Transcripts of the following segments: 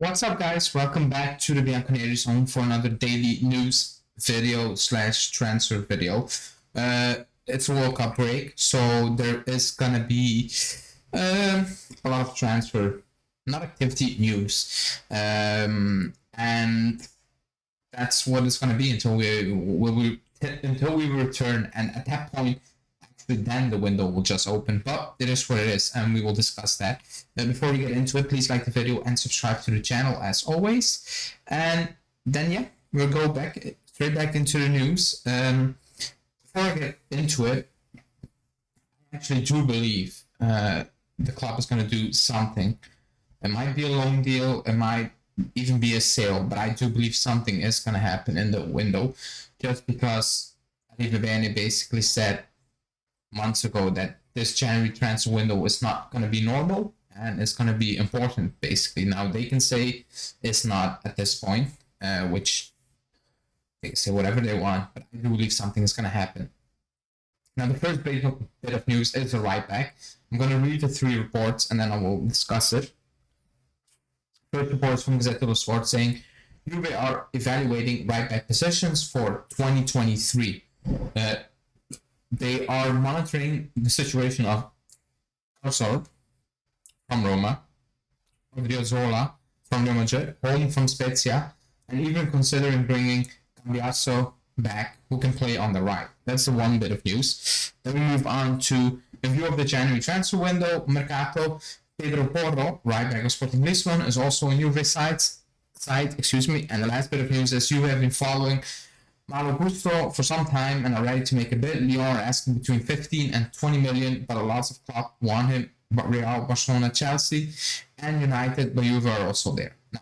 What's up, guys? Welcome back to the bianconerizonechannel for another daily news video slash transfer video. It's a World Cup break, so there is gonna be a lot of transfer, not activity news, and that's what it's gonna be until we return. And at that point, then the window will just open, but it is what it is, and we will discuss that. Before we get into it, please like the video and subscribe to the channel as always. And then yeah, we'll go straight back into the news. Before I get into it, I actually do believe the club is going to do something. It might be a loan deal, it might even be a sale, but I do believe something is going to happen in the window, just because Rovella basically said months ago that this January transfer window is not going to be normal and it's going to be important. Basically, now they can say it's not at this point, which they can say whatever they want, but I do believe something is going to happen. Now, the first bit of news is a right back. I'm going to read the three reports and then I will discuss it. First report is from Gazzetta dello Sport saying Juve are evaluating right back positions for 2023. They are monitoring the situation of Corsor from Roma, Guardiola from Real Madrid, Holm from Spezia, and even considering bringing Cambiasso back, who can play on the right. That's the one bit of news. Then we move on to a view of the January transfer window, Mercato. Pedro Porro, right back of Sporting Lisbon, is also on Juve side. And the last bit of news is Juve have been following Malo Gusto for some time and are ready to make a bid. Lyon are asking between 15 and 20 million, but lots of clubs want him. But Real, Barcelona, Chelsea, and United, but Juve are also there. Now,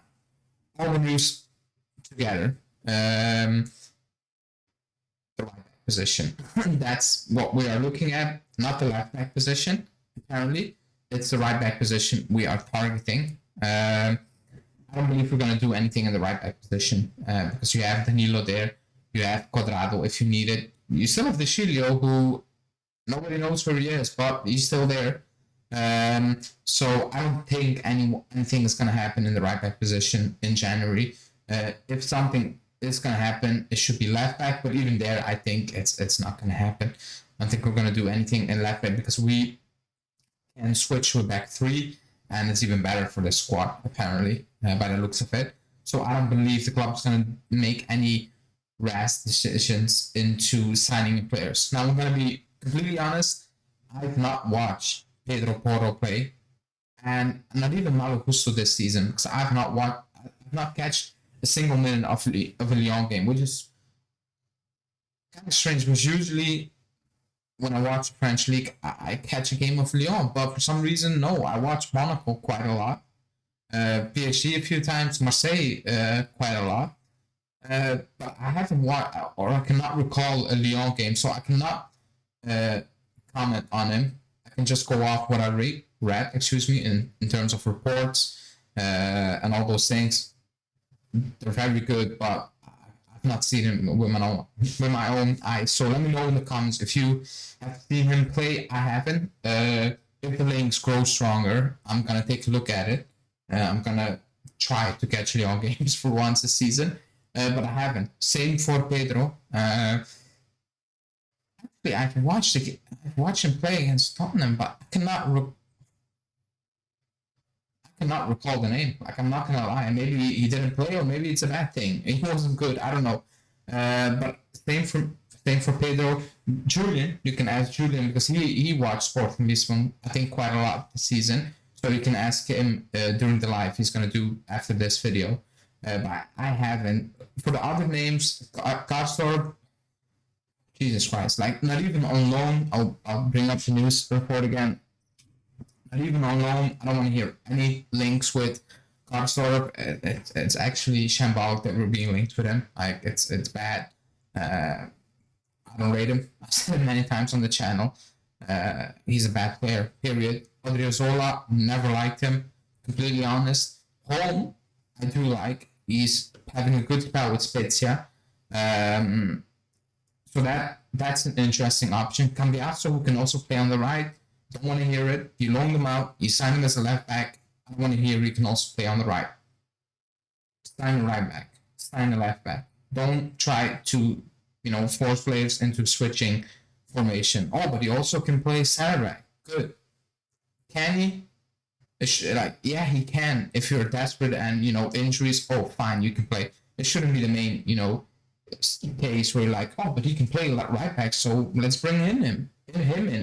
all the news together. The right back position. That's what we are looking at, not the left back position, apparently. It's the right back position we are targeting. I don't believe we're going to do anything in the right back position because you have Danilo there. You have Quadrado if you need it. You still have De Chilio, who nobody knows where he is, but he's still there. So I don't think anything is going to happen in the right back position in January. If something is going to happen, it should be left back, but even there, I think it's not going to happen. I don't think we're going to do anything in left back because we can switch to a back three, and it's even better for the squad, apparently, by the looks of it. So I don't believe the club is going to make any rash decisions into signing players. Now, I'm going to be completely honest. I've not watched Pedro Porro play, and not even Malo Gusto this season, because I've not catched a single minute of a Lyon game, which is kind of strange, because usually when I watch French League, I catch a game of Lyon, but for some reason, no, I watch Monaco quite a lot, PSG a few times, Marseille quite a lot. But I haven't watched, or I cannot recall a Lyon game, so I cannot comment on him. I can just go off what I read in terms of reports and all those things. They're very good, but I've not seen him with my own eyes. So let me know in the comments if you have seen him play. I haven't. If the links grow stronger, I'm gonna take a look at it. I'm gonna try to catch Lyon games for once this season. But I haven't. Same for Pedro. Actually, I've watched him play against Tottenham, but I cannot recall the name. Like, I'm not gonna lie. Maybe he didn't play, or maybe it's a bad thing. He wasn't good. I don't know. But same for Pedro. Julian, you can ask Julian because he watched Sporting Lisbon, I think, quite a lot this season. So you can ask him during the live he's gonna do after this video. But I haven't. For the other names, Karsdorp, Jesus Christ, like, not even on loan. I'll bring up the news report again. Not even on loan. I don't want to hear any links with Karsdorp. It's actually shambolic that we're being linked with him. Like, it's bad. I don't rate him. I've said it many times on the channel. He's a bad player, period. Odriozola, never liked him. Completely honest. Holm, I do like. He's having a good spell with Spezia. So that's an interesting option. Cambiasso, who can also play on the right. Don't want to hear it. You loan him out. You sign him as a left back. I want to hear he can also play on the right. sign a right back, sign a left back. Don't try to, force players into switching formation. Oh, but he also can play center back. Good. Can he? Yeah, he can. If you're desperate and injuries, oh, fine, you can play. It shouldn't be the main, case where you're like, oh, but he can play right back, so let's bring him in,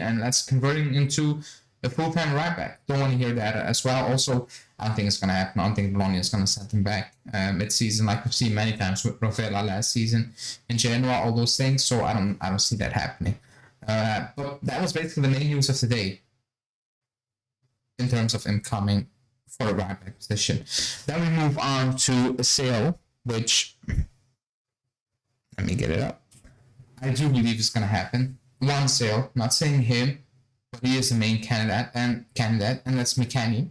and let's convert him into a full-time right back. Don't want to hear that as well. Also, I don't think it's gonna happen. I don't think Bologna is gonna send him back mid-season, like we've seen many times with Rovella last season, in Genoa, all those things. So I don't see that happening. But that was basically the main news of the day in terms of him coming for a right back position. Then we move on to a sale, which, let me get it up. I do believe it's gonna happen. One sale, not saying him, but he is the main candidate, and that's McKennie.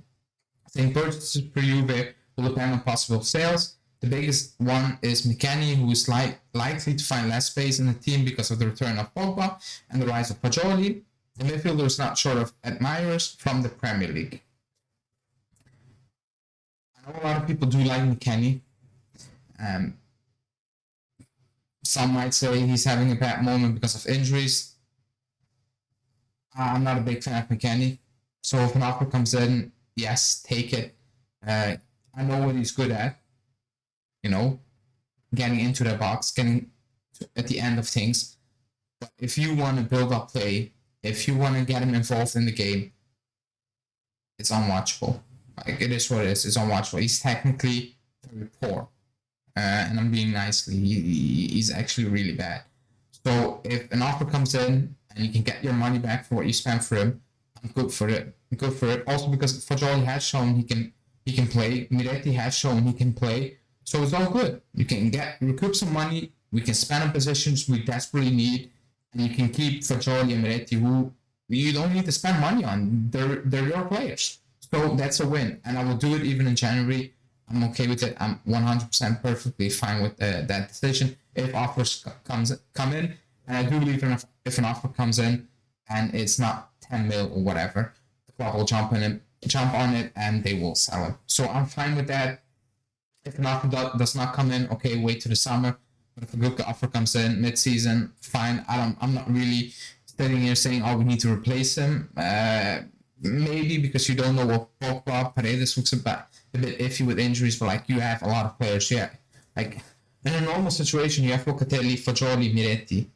I think purchases for Juve will depend on possible sales. The biggest one is McKennie, who is likely to find less space in the team because of the return of Pogba and the rise of Fagioli. The midfielder is not short of admirers from the Premier League. I know a lot of people do like McKennie. Some might say he's having a bad moment because of injuries. I'm not a big fan of McKennie. So if an offer comes in, yes, take it. I know what he's good at. Getting into the box, getting at the end of things. But if you want to build up play, if you want to get him involved in the game, it's unwatchable. Like, it is what it is. It's unwatchable. He's technically very poor. And I'm being nicely. He's actually really bad. So if an offer comes in and you can get your money back for what you spent for him, I'm good for it. Also because Fagioli has shown he can play. Miretti has shown he can play. So it's all good. You can recoup some money. We can spend on positions we desperately need, and you can keep Fagioli and Miretti, who you don't need to spend money on. They're your players. So that's a win, and I will do it even in January. I'm okay with it. I'm 100% perfectly fine with that decision if offers come in, and I do believe if an offer comes in and it's not 10 mil or whatever, the club will jump on it and they will sell it. So I'm fine with that. If an offer does not come in, okay, wait till the summer. But if a good offer comes in mid-season, fine. I'm not really sitting here saying, oh, we need to replace him. Maybe because you don't know what Pogba, Paredes looks a bit iffy with injuries, but like you have a lot of players. Yeah, like in a normal situation, you have Locatelli, Fagioli, Miretti.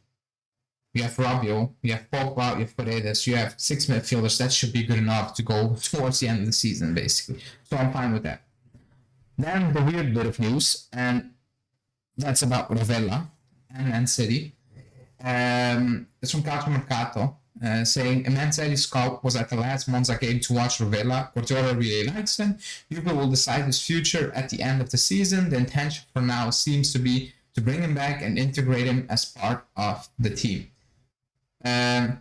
You have Rabiot, you have Pogba, you have Paredes, you have 6 midfielders. That should be good enough to go towards the end of the season, basically. So I'm fine with that. Then the weird bit of news, and that's about Rovella and City. It's from Calcio Mercato, saying a Man City scout was at the last Monza game to watch Rovella. Guardiola really likes him. Juve will decide his future at the end of the season. The intention for now seems to be to bring him back and integrate him as part of the team. I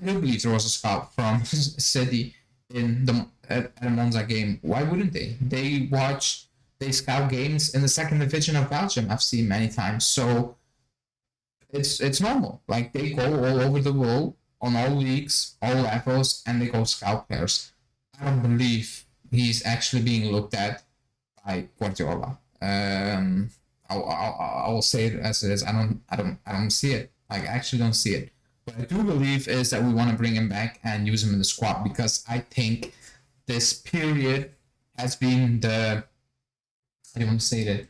do believe there was a scout from City at a Monza game. Why wouldn't they? They scout games in the second division of Belgium. I've seen many times. So it's normal. Like, they go all over the world on all leagues, all levels, and they go scout players. I don't believe he's actually being looked at by Guardiola. I will say it as it is. I don't see it. Like, I actually don't see it. What I do believe is that we want to bring him back and use him in the squad, because I think this period has been I don't want to say that.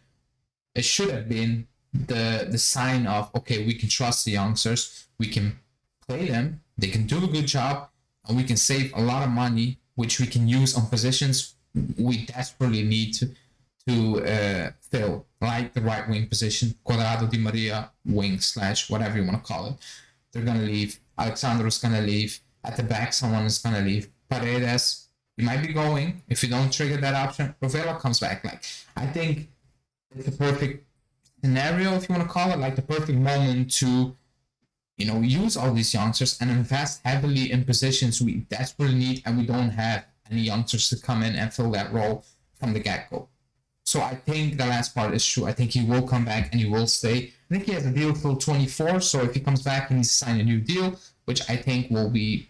It should have been the sign of, okay, we can trust the youngsters, we can play them, they can do a good job, and we can save a lot of money, which we can use on positions we desperately need to fill, like the right wing position, Quadrado, Di Maria, wing / whatever you want to call it. They're going to leave. Alexandro's going to leave. At the back, someone is going to leave. Paredes, he might be going. If you don't trigger that option, Rovella comes back. Like, I think it's the perfect scenario, if you want to call it, like the perfect moment to, use all these youngsters and invest heavily in positions we desperately need, and we don't have any youngsters to come in and fill that role from the get-go. So I think the last part is true. I think he will come back and he will stay. I think he has a deal till 24, so if he comes back, he needs to sign a new deal, which I think will be,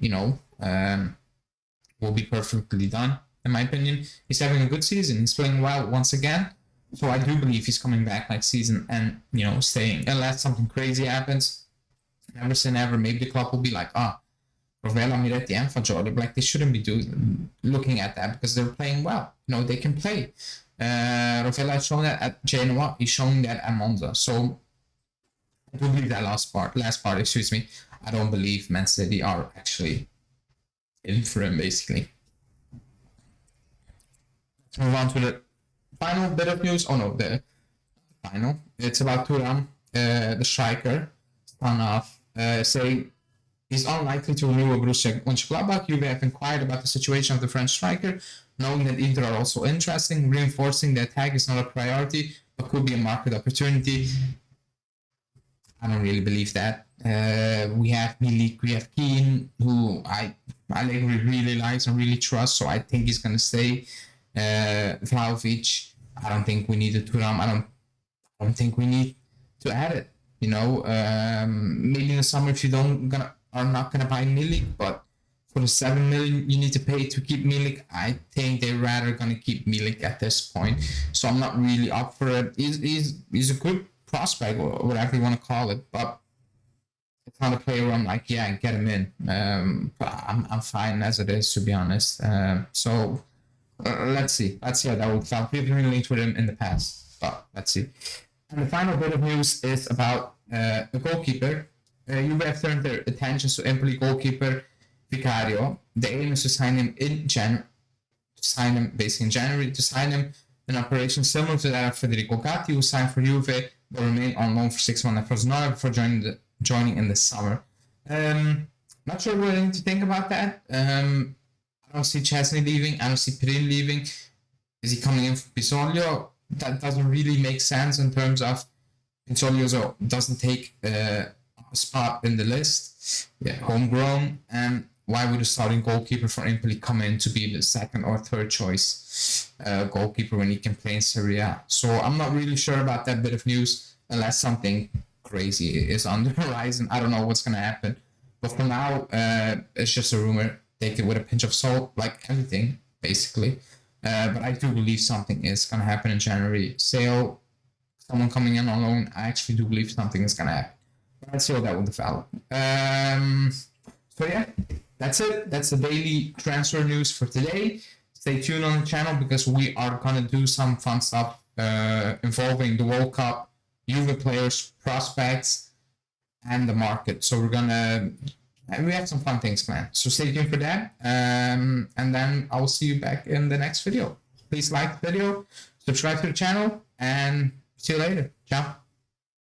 will be perfectly done, in my opinion. He's having a good season. He's playing well once again. So I do believe he's coming back next season and, you know, staying. Unless something crazy happens, never say never. Maybe the club will be like, Rovella, Miretti, and Fagioli. Like, they shouldn't be looking at that because they're playing well. You know, they can play. Rovella has shown that at Genoa. He's showing that at Monza. So I do believe that last part, excuse me. I don't believe Man City are actually in for him, basically. Let's move on to the final bit of news. Oh no, the final. It's about Thuram, the striker. Stanov saying he's unlikely to renew with Borussia Mönchengladbach. Juve have inquired about the situation of the French striker, knowing that Inter are also interested, reinforcing the attack is not a priority, but could be a market opportunity. I don't really believe that. We have Milik, we have Keane, who I really like and really trust, so I think he's going to stay. Vlahovic, I don't think we need a Thuram. I don't think we need to add it. You know, maybe in the summer if you are not gonna buy Milik, but for the 7 million you need to pay to keep Milik, I think they're rather gonna keep Milik at this point. So I'm not really up for it. He's a good prospect or whatever you want to call it, but it's not a player where I'm like, yeah, get him in. But I'm fine as it is, to be honest. So let's see how that works out. We've been linked with him in the past, but let's see. And the final bit of news is about a goalkeeper. Juve have turned their attention to Empoli goalkeeper Vicario. The aim is to sign him in January. To sign him an operation similar to that of Federico Gatti, who signed for Juve but remained on loan for 6 months at Krasnodar before joining in the summer. Not sure what I need to think about that. I don't see Chesney leaving. I don't see Perin leaving. Is he coming in for Pisolio? That doesn't really make sense in terms of Pisolio doesn't take a spot in the list. Yeah, homegrown. And why would a starting goalkeeper for Empoli come in to be the second or third choice goalkeeper when he can play in Serie A? So I'm not really sure about that bit of news unless something crazy is on the horizon. I don't know what's going to happen. But for now, it's just a rumor. Take it with a pinch of salt, like everything, basically. But I do believe something is going to happen in January. Sale, someone coming in on loan, I actually do believe something is going to happen. But let's see how that will develop. So yeah, that's it. That's the daily transfer news for today. Stay tuned on the channel because we are going to do some fun stuff involving the World Cup, Juve players, prospects, and the market. So we have some fun things planned. So stay tuned for that. And then I will see you back in the next video. Please like the video, subscribe to the channel, and see you later. Ciao.